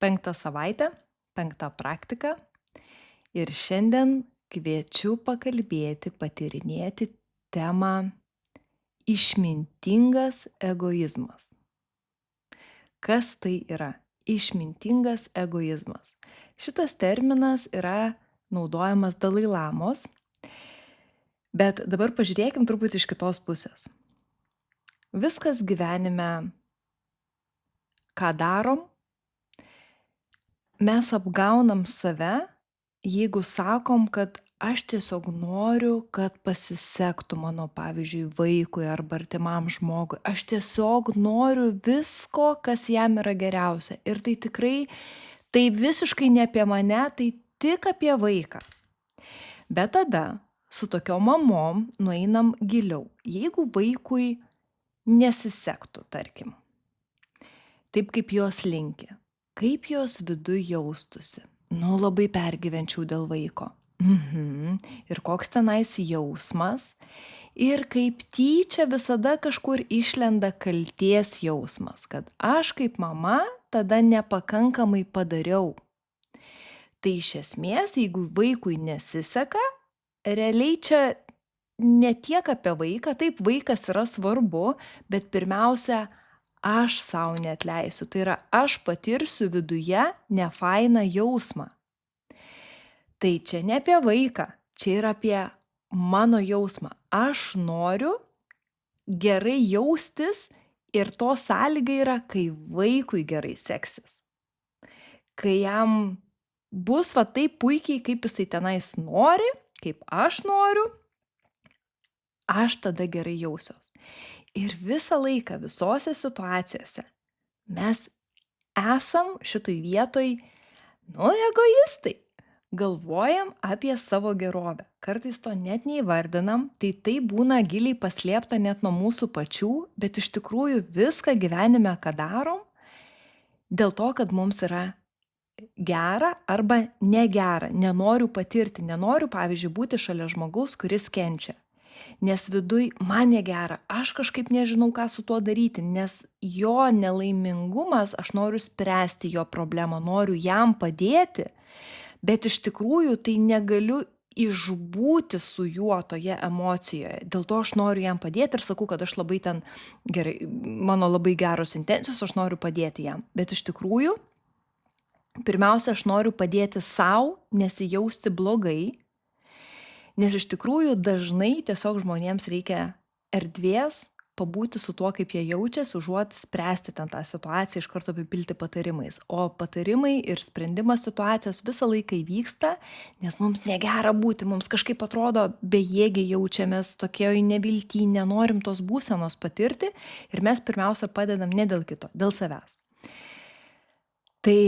5 savaitė, 5 praktika ir šiandien kviečiu pakalbėti, patyrinėti temą išmintingas egoizmas. Kas tai yra? Išmintingas egoizmas. Šitas terminas yra naudojamas Dalai Lamos, bet dabar pažiūrėkim truputį iš kitos pusės. Viskas gyvenime, ką darom, mes apgaunam save, jeigu sakom, kad aš tiesiog noriu, kad pasisektų mano, pavyzdžiui, vaikui arba artimam žmogui. Aš tiesiog noriu visko, kas jam yra geriausia. Ir tai tikrai, tai visiškai ne apie mane, tai tik apie vaiką. Bet tada su tokiom mamom nueinam giliau. Jeigu vaikui nesisektų, tarkim, taip kaip jos linki, kaip jos viduj jaustųsi. Labai pergyvenčiau dėl vaiko. Ir koks tenais jausmas. Ir kaip tyčia visada kažkur išlenda kaltės jausmas, kad aš kaip mama tada nepakankamai padariau. Tai iš esmės, jeigu vaikui nesiseka, realiai čia ne tiek apie vaiką, taip vaikas yra svarbu, bet pirmiausia, aš sau neatleisiu. Tai yra, aš patirsiu viduje nefainą jausmą. Tai čia ne apie vaiką, čia yra apie mano jausmą. Aš noriu gerai jaustis ir to sąlyga yra, kai vaikui gerai seksis. Kai jam bus va taip puikiai, kaip jisai tenais nori, kaip aš noriu, aš tada gerai jausiuos. Ir visą laiką, visose situacijose mes esam šitoj vietoj, egoistai. Galvojam apie savo gerovę. Kartais to net neįvardinam, tai būna giliai paslėpta net nuo mūsų pačių, bet iš tikrųjų viską gyvenime, ką darom, dėl to, kad mums yra gera arba negera. Nenoriu patirti, nenoriu, pavyzdžiui, būti šalia žmogaus, kuris kenčia. Nes viduj man negera, aš kažkaip nežinau, ką su tuo daryti, nes jo nelaimingumas, aš noriu spręsti jo problemą, noriu jam padėti, bet iš tikrųjų tai negaliu išbūti su juo toje emocijoje. Dėl to aš noriu jam padėti ir sakau, kad aš labai ten gerai, mano labai geros intencijos, aš noriu padėti jam. Bet iš tikrųjų, pirmiausia, aš noriu padėti sau nesijausti blogai, nes iš tikrųjų dažnai tiesiog žmonėms reikia erdvės pabūti su tuo, kaip jie jaučiasi, užuot spręsti ten tą situaciją, iš karto apipilti patarimais. O patarimai ir sprendimas situacijos visą laiką vyksta, nes mums negera būti, mums kažkaip atrodo bejėgiai jaučiamės, tokioj nevilty, nenorim tos būsenos patirti ir mes pirmiausia padedam ne dėl kito, dėl savęs. Tai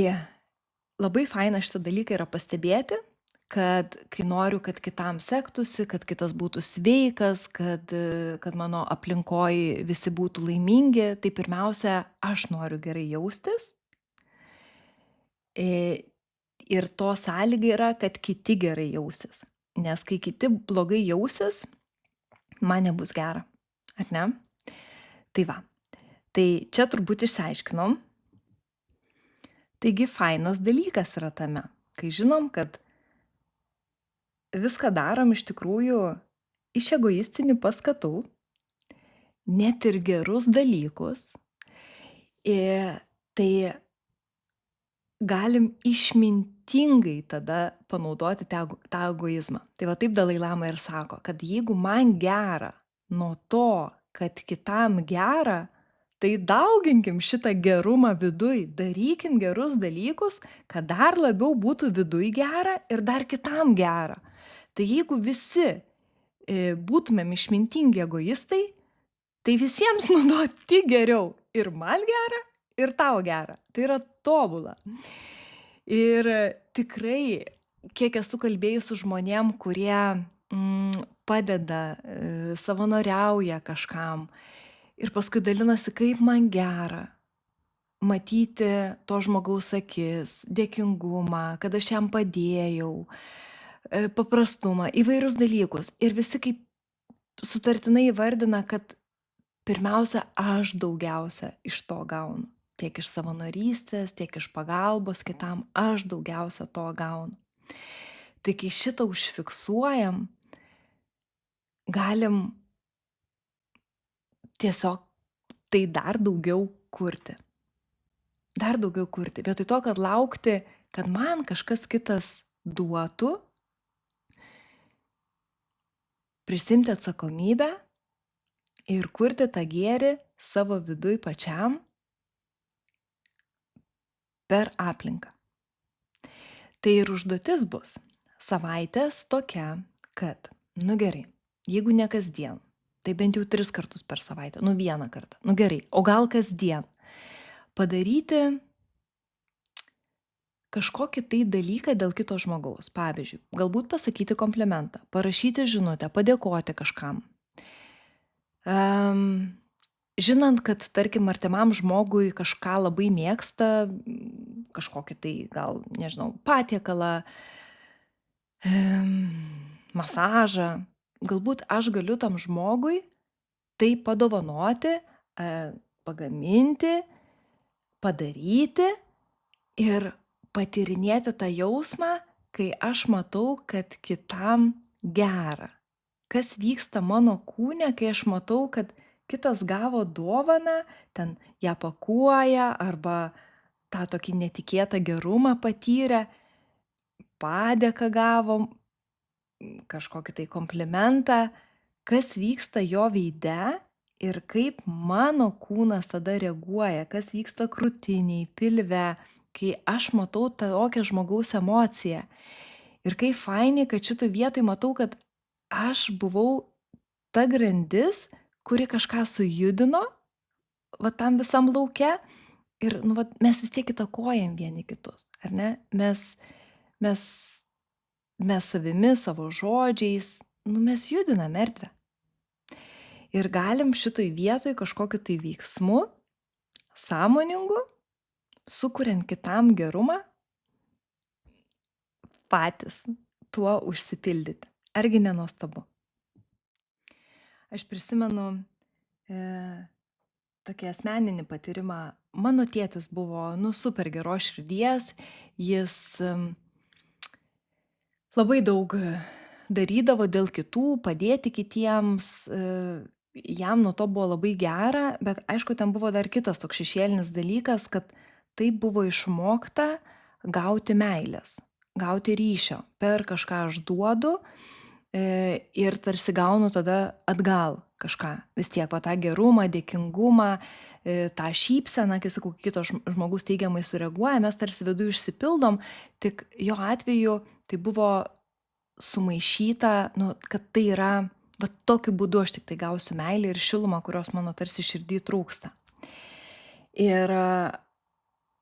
labai faina šitą dalyką yra pastebėti, kad kai noriu, kad kitam sektųsi, kad kitas būtų sveikas, kad mano aplinkoj visi būtų laimingi, tai pirmiausia, aš noriu gerai jaustis. Ir to sąlyga yra, kad kiti gerai jausis. Nes kai kiti blogai jausis, man nebus gera, ar ne? Tai va. Tai čia turbūt išsiaiškinom. Taigi fainas dalykas yra tame, kai žinom, kad viską darom iš tikrųjų iš egoistinių paskatų, net ir gerus dalykus, tai galim išmintingai tada panaudoti tą egoizmą. Tai va taip Dalai Lama ir sako, kad jeigu man gera nuo to, kad kitam gera, tai dauginkim šitą gerumą viduj, darykim gerus dalykus, kad dar labiau būtų viduj gera ir dar kitam gera. Tai jeigu visi būtumėm išmintingi egoistai, tai visiems tik geriau. Ir man gera, ir tau gera. Tai yra tobula. Ir tikrai, kiek esu kalbėjus su žmonėm, kurie padeda, savanoriauja kažkam ir paskui dalinasi, kaip man gera matyti to žmogaus akis, dėkingumą, kad aš jam padėjau, paprastumą, įvairius dalykus. Ir visi kaip sutartinai įvardina, kad pirmiausia, aš daugiausia iš to gaunu. tiek iš savanorystės, tiek iš pagalbos kitam, aš daugiausia to gaunu. Tai kai šitą užfiksuojam, galim tiesiog tai dar daugiau kurti. Dar daugiau kurti. Vietoj to, kad laukti, kad man kažkas kitas duotų, prisimti atsakomybę ir kurti tą gėrį savo viduj pačiam per aplinką. Tai ir užduotis bus savaitės tokia, kad, nu gerai, jeigu ne kasdien, tai bent jau 3 kartus per savaitę, nu 1 kartą, nu gerai, o gal kasdien padaryti kažkokį tai dalyką dėl kito žmogaus. Pavyzdžiui, galbūt pasakyti komplimentą, parašyti žinutę, padėkoti kažkam. Žinant, kad, tarkim, artimam žmogui kažką labai mėgsta, kažkokį tai gal, nežinau, patiekalą, masažą, galbūt aš galiu tam žmogui tai padovanoti, pagaminti, padaryti ir patyrinėti tą jausmą, kai aš matau, kad kitam gera. Kas vyksta mano kūne, kai aš matau, kad kitas gavo dovaną, ten ją pakuoja arba tą tokį netikėtą gerumą patyrė, padėką gavo, kažkokį tai komplimentą, kas vyksta jo veide ir kaip mano kūnas tada reaguoja, kas vyksta krūtinėj, pilve, kai aš matau tokią žmogaus emociją. Ir kaip fainiai, kad šitoj vietoj matau, kad aš buvau ta grandis, kuri kažką sujudino, va tam visam lauke. Ir nu, va, mes vis tiek įtakojam vieni kitus, ar ne? Mes savimi, savo žodžiais, nu, mes judinam erdvę. Ir galim šitoj vietoj kažkokiu tai veiksmu, sąmoningu, sukuriant kitam gerumą, patys tuo užsipildyti. Argi nenuostabu? Aš prisimenu tokį asmeninį patyrimą. Mano tėtis buvo, nu, super geros širdies, jis labai daug darydavo dėl kitų, padėti kitiems, jam nuo to buvo labai gera, bet aišku, ten buvo dar kitas toks šešėlinis dalykas, kad tai buvo išmokta gauti meilės, gauti ryšio. Per kažką aš duodu ir tarsi gaunu tada atgal kažką. Vis tiek va tą gerumą, dėkingumą, tą šypseną, kai sakau, kitos žmogus teigiamai sureaguoja, mes tarsi viduje išsipildom, tik jo atveju tai buvo sumaišyta, nu, kad tai yra, va tokiu būdu aš tik tai gausiu meilę ir šilumą, kurios mano tarsi širdį trūksta. Ir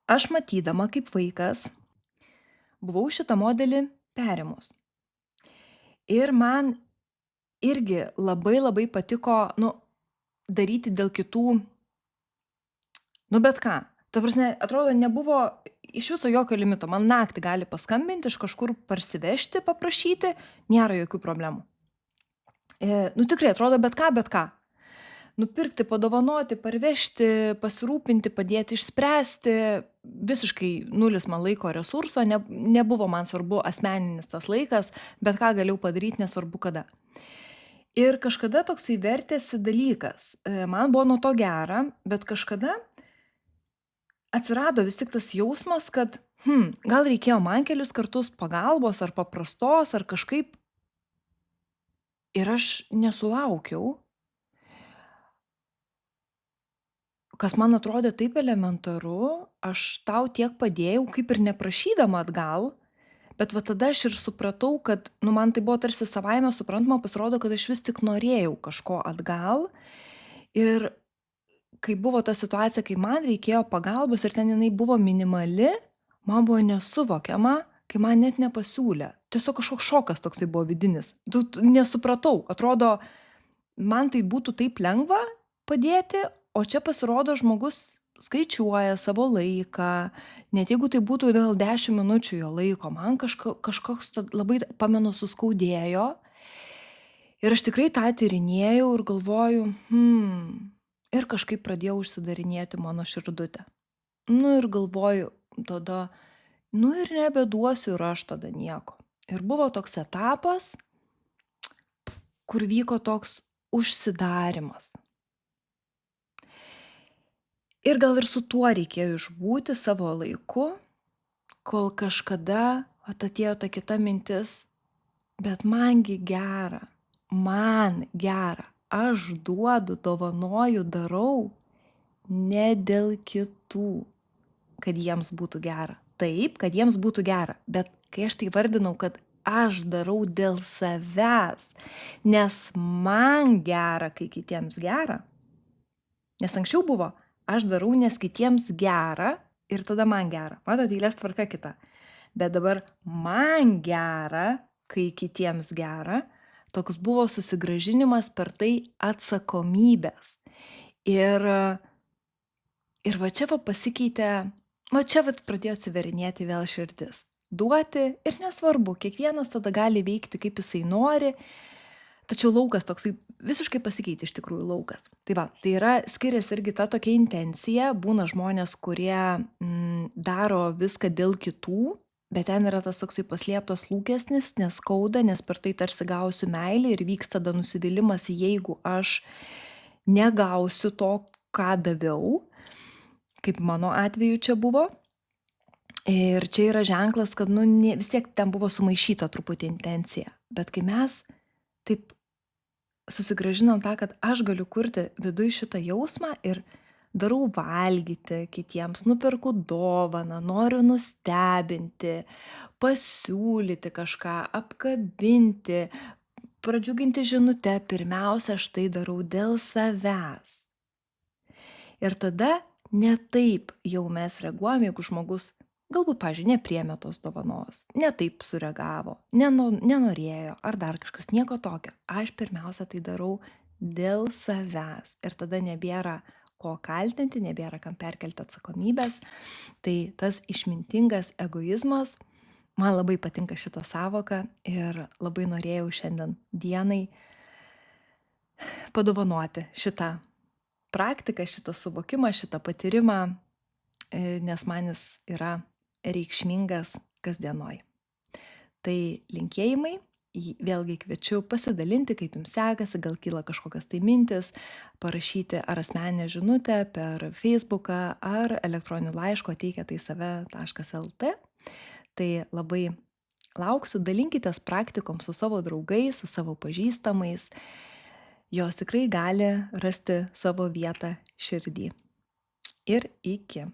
aš matydama kaip vaikas buvau šitą modelį perimus. Ir man irgi labai labai patiko, nu, daryti dėl kitų, nu, bet ką. Ta prasme, atrodo, nebuvo iš viso jokio limito. Man naktį gali paskambinti, iš kažkur parsivežti, paprašyti, nėra jokių problemų. Nu, tikrai atrodo, bet ką. Nupirkti, padovanoti, parvežti, pasirūpinti, padėti išspręsti, visiškai nulis man laiko resurso, nebuvo man svarbu asmeninis tas laikas, bet ką galėjau padaryti, nesvarbu kada. Ir kažkada toksai vertėsi dalykas. Man buvo nuo to gera, bet kažkada atsirado vis tik tas jausmas, kad gal reikėjo man kelis kartus pagalbos ar paprastos ar kažkaip. Ir aš nesulaukiau, kas man atrodė taip elementaru, aš tau tiek padėjau, kaip ir neprašydama atgal, bet va tada aš ir supratau, kad, nu, man tai buvo tarsi savaime suprantama, pasirodo, kad aš vis tik norėjau kažko atgal. Ir kai buvo ta situacija, kai man reikėjo pagalbos ir ten jinai buvo minimali, man buvo nesuvokiama, kai man net nepasiūlė. Tiesiog kažkoks šokas toksai buvo vidinis. Nesupratau. Atrodo, man tai būtų taip lengva padėti, o čia pasirodo žmogus skaičiuoja savo laiką, net jeigu tai būtų dėl 10 minučių jo laiko, man kažkoks labai, pamenu, suskaudėjo. Ir aš tikrai tą tyrinėjau ir galvoju, ir kažkaip pradėjau užsidarinėti mano širdutę. Nu ir galvoju tada, nu ir nebeduosiu ir aš tada nieko. Ir buvo toks etapas, kur vyko toks užsidarymas. Ir gal ir su tuo reikėjo išbūti savo laiku, kol kažkada atėjo ta kita mintis, bet mangi gera, man gera, aš duodu, dovanoju, darau ne dėl kitų, kad jiems būtų gera. Taip, kad jiems būtų gera, bet kai aš tai vardinau, kad aš darau dėl savęs, nes man gera, kai kitiems gera. Nes anksčiau buvo, aš darau, nes kitiems gera ir tada man gera. Matot, eilės tvarka kita. Bet dabar man gera, kai kitiems gera, toks buvo susigrąžinimas per tai atsakomybės. Ir va čia va pasikeitė, va čia va pradėjo atsiverinėti vėl širdis. Duoti ir nesvarbu, kiekvienas tada gali veikti, kaip jisai nori, tačiau laukas toksai visiškai pasikeitė iš tikrųjų laukas. Tai va, tai yra skiriasi irgi ta tokia intencija, būna žmonės, kurie daro viską dėl kitų, bet ten yra tas toksai paslėptas lūkestis, nes skauda, nes per tai tarsi gausiu meilę ir vyks tada nusivylimas, jeigu aš negausiu to, ką daviau, kaip mano atveju čia buvo. Ir čia yra ženklas, kad vis tiek ten buvo sumaišyta truputį intencija. Bet kai mes taip susigrąžinam tą, kad aš galiu kurti viduj šitą jausmą ir darau valgyti kitiems, nuperku dovaną, noriu nustebinti, pasiūlyti kažką, apkabinti, pradžiuginti žinutę, pirmiausia, aš tai darau dėl savęs. Ir tada ne taip jau mes reaguojam, jeigu žmogus galbūt, pavyzdžiui, nepriėmė tos dovanos, ne taip sureagavo, nenorėjo ar dar kažkas, nieko tokio. Aš pirmiausia tai darau dėl savęs ir tada nebėra ko kaltinti, nebėra kam perkelti atsakomybės. Tai tas išmintingas egoizmas, man labai patinka šita savoka ir labai norėjau šiandien dienai padovanoti šitą praktiką, šitą suvokimą, šitą patyrimą, nes man jis yra reikšmingas kasdienoj. Tai linkėjimai, vėlgi kviečiu pasidalinti, kaip jums sekasi, gal kyla kažkokios tai mintis, parašyti ar asmeninę žinutę per Facebooką, ar elektroniniu laišku ateikietai save.lt. Tai labai lauksiu, dalinkitės praktikom su savo draugais, su savo pažįstamais. Jos tikrai gali rasti savo vietą širdį. Ir iki.